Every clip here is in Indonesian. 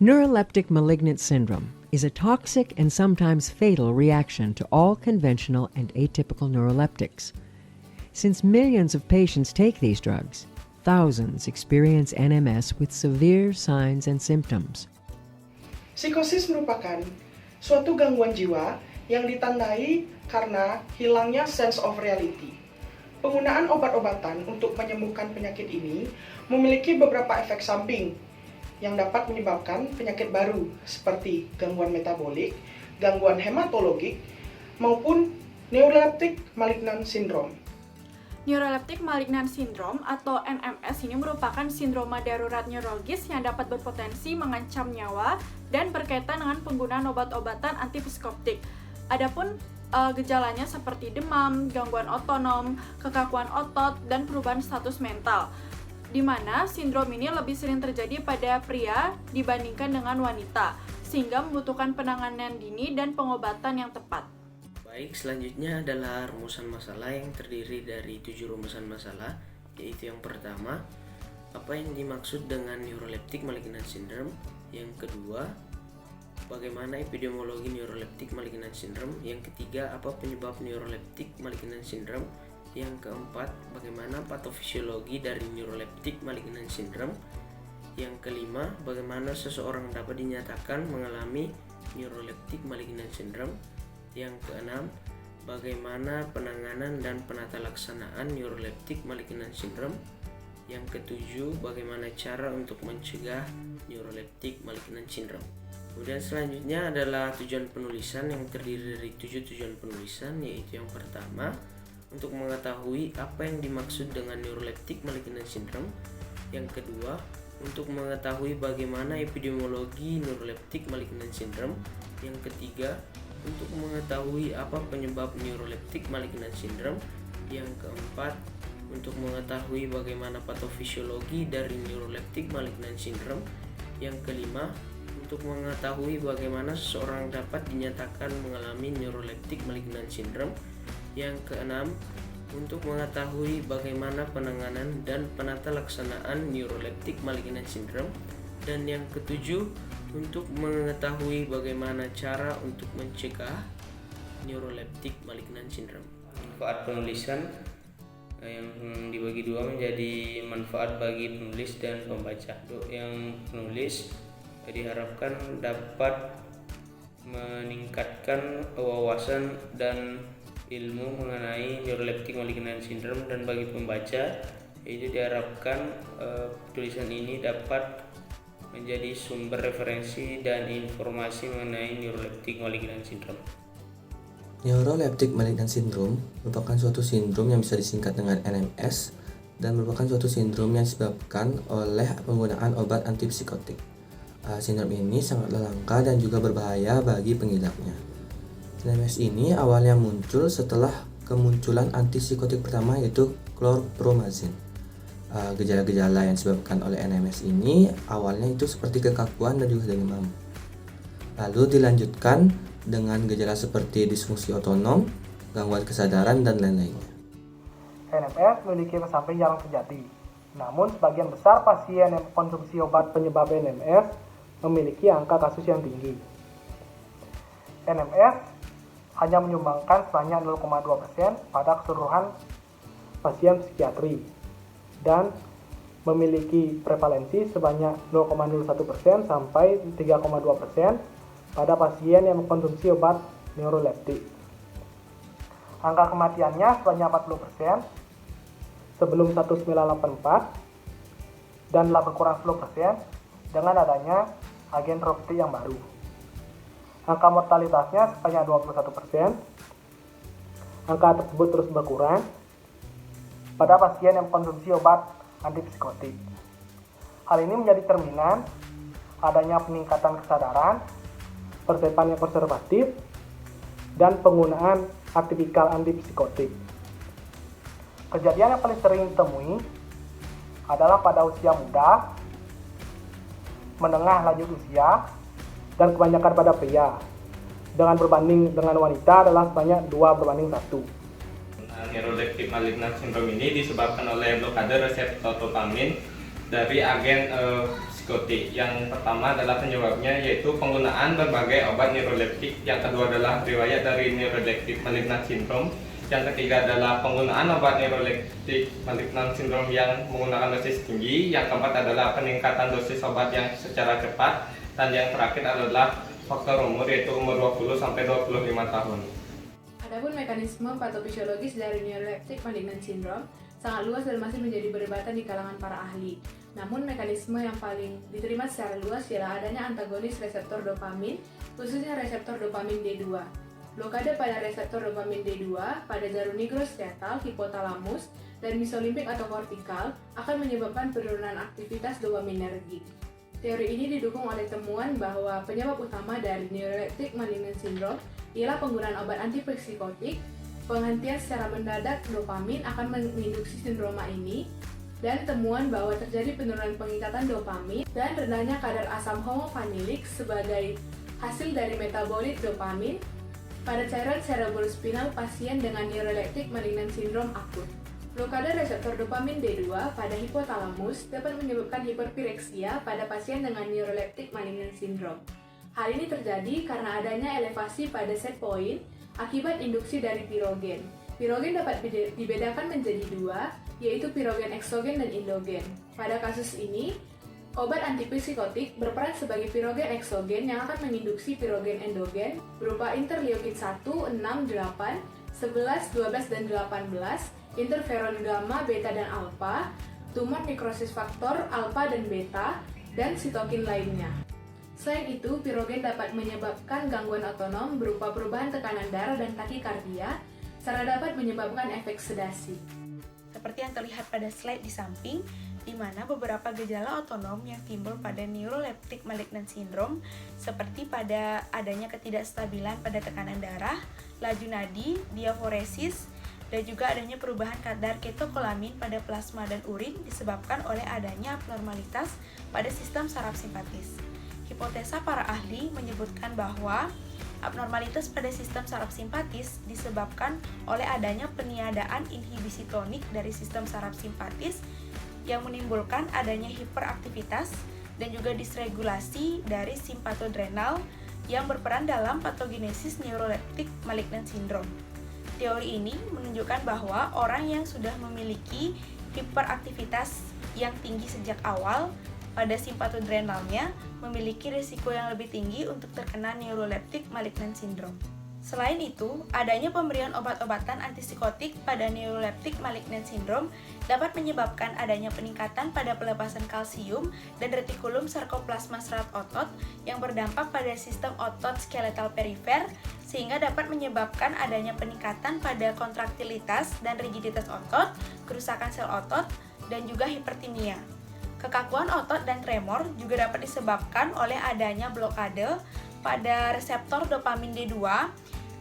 Neuroleptic malignant syndrome is a toxic and sometimes fatal reaction to all conventional and atypical neuroleptics. Since millions of patients take these drugs, thousands experience NMS with severe signs and symptoms. Psikosis merupakan suatu gangguan jiwa yang ditandai karena hilangnya sense of reality. Penggunaan obat-obatan untuk menyembuhkan penyakit ini memiliki beberapa efek samping yang dapat menyebabkan penyakit baru seperti gangguan metabolik, gangguan hematologik, maupun neuroleptic malignant syndrome. Neuroleptic malignant syndrome atau NMS ini merupakan sindroma darurat neurologis yang dapat berpotensi mengancam nyawa dan berkaitan dengan penggunaan obat-obatan antipsikoptik. Adapun gejalanya seperti demam, gangguan otonom, kekakuan otot, dan perubahan status mental, di mana sindrom ini lebih sering terjadi pada pria dibandingkan dengan wanita, sehingga membutuhkan penanganan dini dan pengobatan yang tepat. Baik, selanjutnya adalah rumusan masalah yang terdiri dari 7 rumusan masalah, yaitu yang pertama, apa yang dimaksud dengan neuroleptic malignant syndrome? Yang kedua, bagaimana epidemiologi neuroleptic malignant syndrome? Yang ketiga, apa penyebab neuroleptic malignant syndrome? Yang keempat, bagaimana patofisiologi dari neuroleptic malignant syndrome? Yang kelima, bagaimana seseorang dapat dinyatakan mengalami neuroleptic malignant syndrome? Yang keenam, bagaimana penanganan dan penata laksanaan neuroleptic malignant syndrome? Yang ketujuh, bagaimana cara untuk mencegah neuroleptic malignant syndrome? Kemudian selanjutnya adalah tujuan penulisan yang terdiri dari 7 tujuan penulisan, yaitu yang pertama, untuk mengetahui apa yang dimaksud dengan neuroleptic malignant syndrome. Yang kedua, untuk mengetahui bagaimana epidemiologi neuroleptic malignant syndrome. Yang ketiga, untuk mengetahui apa penyebab neuroleptic malignant syndrome. Yang keempat, untuk mengetahui bagaimana patofisiologi dari neuroleptic malignant syndrome. Yang kelima, untuk mengetahui bagaimana seseorang dapat dinyatakan mengalami neuroleptic malignant syndrome. Yang keenam, untuk mengetahui bagaimana penanganan dan penata laksanaan neuroleptic malignant syndrome. Dan yang ketujuh, untuk mengetahui bagaimana cara untuk mencegah neuroleptic malignant syndrome. Manfaat penulisan yang dibagi dua menjadi manfaat bagi penulis dan pembaca. Yang penulis diharapkan dapat meningkatkan wawasan dan ilmu mengenai neuroleptic malignant syndrome, dan bagi pembaca itu diharapkan tulisan ini dapat menjadi sumber referensi dan informasi mengenai neuroleptic malignant syndrome. Neuroleptic malignant syndrome merupakan suatu sindrom yang bisa disingkat dengan NMS dan merupakan suatu sindrom yang disebabkan oleh penggunaan obat antipsikotik. Sindrom ini sangatlah langka dan juga berbahaya bagi pengidapnya. NMS ini awalnya muncul setelah kemunculan antipsikotik pertama, yaitu chlorpromazine. Gejala-gejala yang disebabkan oleh NMS ini awalnya itu seperti kekakuan dan juga demam. Lalu dilanjutkan dengan gejala seperti disfungsi otonom, gangguan kesadaran, dan lain-lainnya. NMS memiliki efek samping jarang terjadi. Namun sebagian besar pasien yang mengkonsumsi obat penyebab NMS memiliki angka kasus yang tinggi. NMS hanya menyumbangkan sebanyak 0,2% pada keseluruhan pasien psikiatri dan memiliki prevalensi sebanyak 0,01% sampai 3,2% pada pasien yang mengkonsumsi obat neuroleptik. Angka kematiannya sebanyak 40% sebelum 1984 dan telah berkurang 10% dengan adanya agen terapeutik yang baru. Angka mortalitasnya sebanyak 21%. Angka tersebut terus berkurang pada pasien yang mengkonsumsi obat antipsikotik. Hal ini menjadi cerminan adanya peningkatan kesadaran, persepsi yang konservatif, dan penggunaan atipikal antipsikotik. Kejadian yang paling sering ditemui adalah pada usia muda, menengah lanjut usia, dan kebanyakan pada pria. Dengan berbanding dengan wanita adalah sebanyak 2:1. Neuroleptic malignant syndrome ini disebabkan oleh blokade reseptor dopamin dari agen antipsikotik. Yang pertama adalah penyebabnya yaitu penggunaan berbagai obat neuroleptik. Yang kedua adalah riwayat dari neuroleptik malignant syndrome. Yang ketiga adalah penggunaan obat neuroleptik malignant syndrome yang menggunakan dosis tinggi. Yang keempat adalah peningkatan dosis obat yang secara cepat. Dan yang terakhir adalah faktor umur, yaitu umur 20 sampai 25 tahun. Adapun mekanisme patofisiologis dari neuroleptic malignant syndrome sangat luas dan masih menjadi perdebatan di kalangan para ahli. Namun mekanisme yang paling diterima secara luas ialah adanya antagonis reseptor dopamin, khususnya reseptor dopamin D2. Blokade pada reseptor dopamin D2 pada jarum nigrostriatal, hipotalamus, dan mesolimbik atau kortikal akan menyebabkan penurunan aktivitas dopaminergic. Teori ini didukung oleh temuan bahwa penyebab utama dari neuroleptic malignant syndrome ialah penggunaan obat antipsikotik. Penghentian secara mendadak dopamin akan menginduksi sindroma ini, dan temuan bahwa terjadi penurunan pengikatan dopamin dan rendahnya kadar asam homofanilik sebagai hasil dari metabolit dopamin pada cairan cerebrospinal pasien dengan neuroleptic malignant syndrome akut. Blokade reseptor dopamin D2 pada hipotalamus dapat menyebabkan hiperpireksia pada pasien dengan neuroleptic malignant syndrome. Hal ini terjadi karena adanya elevasi pada set point akibat induksi dari pirogen. Pirogen dapat dibedakan menjadi dua, yaitu pirogen eksogen dan endogen. Pada kasus ini, obat antipsikotik berperan sebagai pirogen eksogen yang akan menginduksi pirogen endogen berupa interleukin 1, 6, 8, 11, 12, dan 18, interferon gamma, beta, dan alpha, tumor nekrosis faktor alpha dan beta, dan sitokin lainnya. Selain itu, pirogen dapat menyebabkan gangguan otonom berupa perubahan tekanan darah dan takikardia, serta dapat menyebabkan efek sedasi. Seperti yang terlihat pada slide di samping, di mana beberapa gejala otonom yang timbul pada neuroleptic malignant syndrome seperti pada adanya ketidakstabilan pada tekanan darah, laju nadi, diaforesis, dan juga adanya perubahan kadar ketokolamin pada plasma dan urin disebabkan oleh adanya abnormalitas pada sistem saraf simpatis. Hipotesa para ahli menyebutkan bahwa abnormalitas pada sistem saraf simpatis disebabkan oleh adanya peniadaan inhibisi tonik dari sistem saraf simpatis yang menimbulkan adanya hiperaktivitas dan juga disregulasi dari simpatodrenal yang berperan dalam patogenesis neuroleptic malignant syndrome. Teori ini menunjukkan bahwa orang yang sudah memiliki hiperaktivitas yang tinggi sejak awal pada simpatodrenalnya memiliki risiko yang lebih tinggi untuk terkena neuroleptic malignant syndrome. Selain itu, adanya pemberian obat-obatan antipsikotik pada neuroleptic malignant syndrome dapat menyebabkan adanya peningkatan pada pelepasan kalsium dan retikulum sarkoplasma serat otot yang berdampak pada sistem otot skeletal perifer sehingga dapat menyebabkan adanya peningkatan pada kontraktilitas dan rigiditas otot, kerusakan sel otot, dan juga hipertimia. Kekakuan otot dan tremor juga dapat disebabkan oleh adanya blokade pada reseptor dopamin D2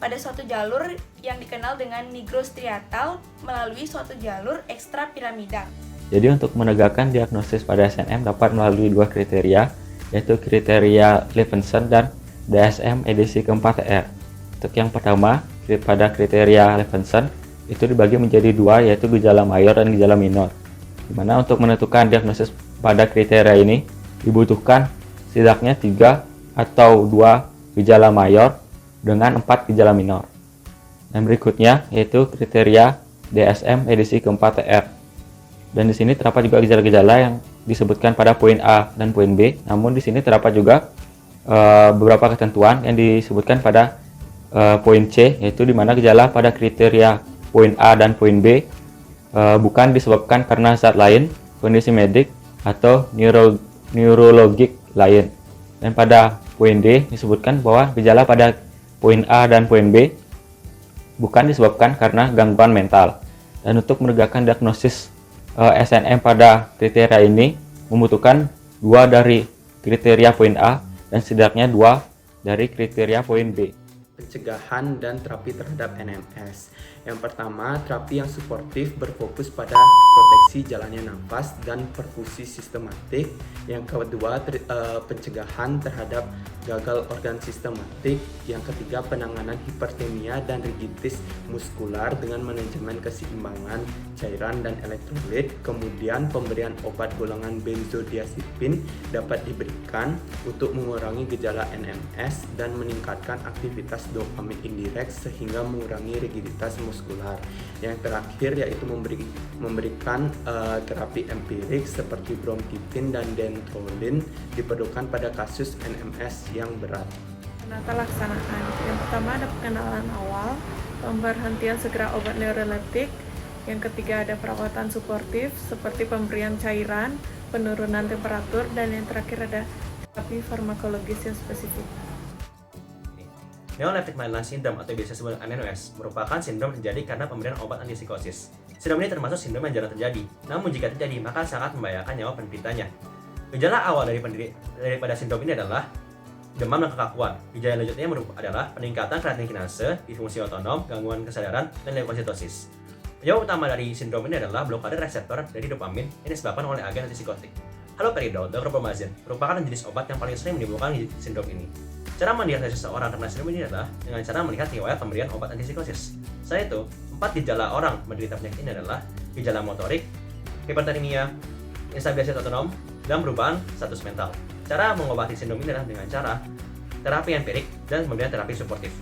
pada suatu jalur yang dikenal dengan nigrostriatal melalui suatu jalur ekstrapiramidal. Jadi untuk menegakkan diagnosis pada SNM dapat melalui dua kriteria, yaitu kriteria Levenson dan DSM edisi ke-4R. Untuk yang pertama, pada kriteria Levenson itu dibagi menjadi dua, yaitu gejala mayor dan gejala minor. Di mana untuk menentukan diagnosis pada kriteria ini dibutuhkan setidaknya 3 atau 2 gejala mayor dengan 4 gejala minor. Dan berikutnya yaitu kriteria DSM edisi ke-4R. Dan di sini terdapat juga gejala-gejala yang disebutkan pada poin A dan poin B. Namun di sini terdapat juga beberapa ketentuan yang disebutkan pada poin C, yaitu di mana gejala pada kriteria poin A dan poin B bukan disebabkan karena zat lain, kondisi medik, atau neurologik lain. Dan pada poin D disebutkan bahwa gejala pada poin A dan poin B bukan disebabkan karena gangguan mental. Dan untuk menegakkan diagnosis SNM pada kriteria ini membutuhkan 2 dari kriteria poin A dan setidaknya 2 dari kriteria poin B. Pencegahan dan terapi terhadap NMS. Yang pertama, terapi yang suportif berfokus pada proteksi jalannya nafas dan perfusi sistematik. Yang kedua, pencegahan terhadap gagal organ sistematik. Yang ketiga, penanganan hipertemia dan rigiditas muskular dengan manajemen keseimbangan cairan dan elektrolit. Kemudian, pemberian obat golongan benzodiazepin dapat diberikan untuk mengurangi gejala NMS dan meningkatkan aktivitas dopamin indirect sehingga mengurangi rigiditas muskular. Yang terakhir yaitu memberikan terapi empirik seperti bromkipin dan dantrolin diperlukan pada kasus NMS yang berat. Penata laksanaan. Yang pertama ada pengenalan awal, pemberhentian segera obat neuroleptik. Yang ketiga ada perawatan suportif seperti pemberian cairan, penurunan temperatur, dan yang terakhir ada terapi farmakologis yang spesifik. Neuroleptic Malignant Syndrome atau biasa disebut NNOS merupakan sindrom terjadi karena pemberian obat antipsikosis. Sindrom ini termasuk sindrom yang jarang terjadi, namun jika terjadi maka sangat membahayakan nyawa penderitanya. Gejala awal daripada sindrom ini adalah demam dan kekakuan. Gejala lanjutnya adalah peningkatan kreatin kinase, disfungsi otonom, gangguan kesadaran, dan leukositosis. Penyebab utama dari sindrom ini adalah blokade reseptor dari dopamin yang disebabkan oleh agen antipsikotik. Haloperidol, dextromethorphan, merupakan jenis obat yang paling sering menimbulkan sindrom ini. Cara mendiagnosis seseorang terkena sindrom ini adalah dengan cara melihat riwayat pemberian obat antipsikosis. Selain itu, 4 gejala orang menderita penyakit ini adalah gejala motorik, hipertermia, instabilitas otonom, dan perubahan status mental. Cara mengobati sindrom ini adalah dengan cara terapi empirik dan kemudian terapi suportif.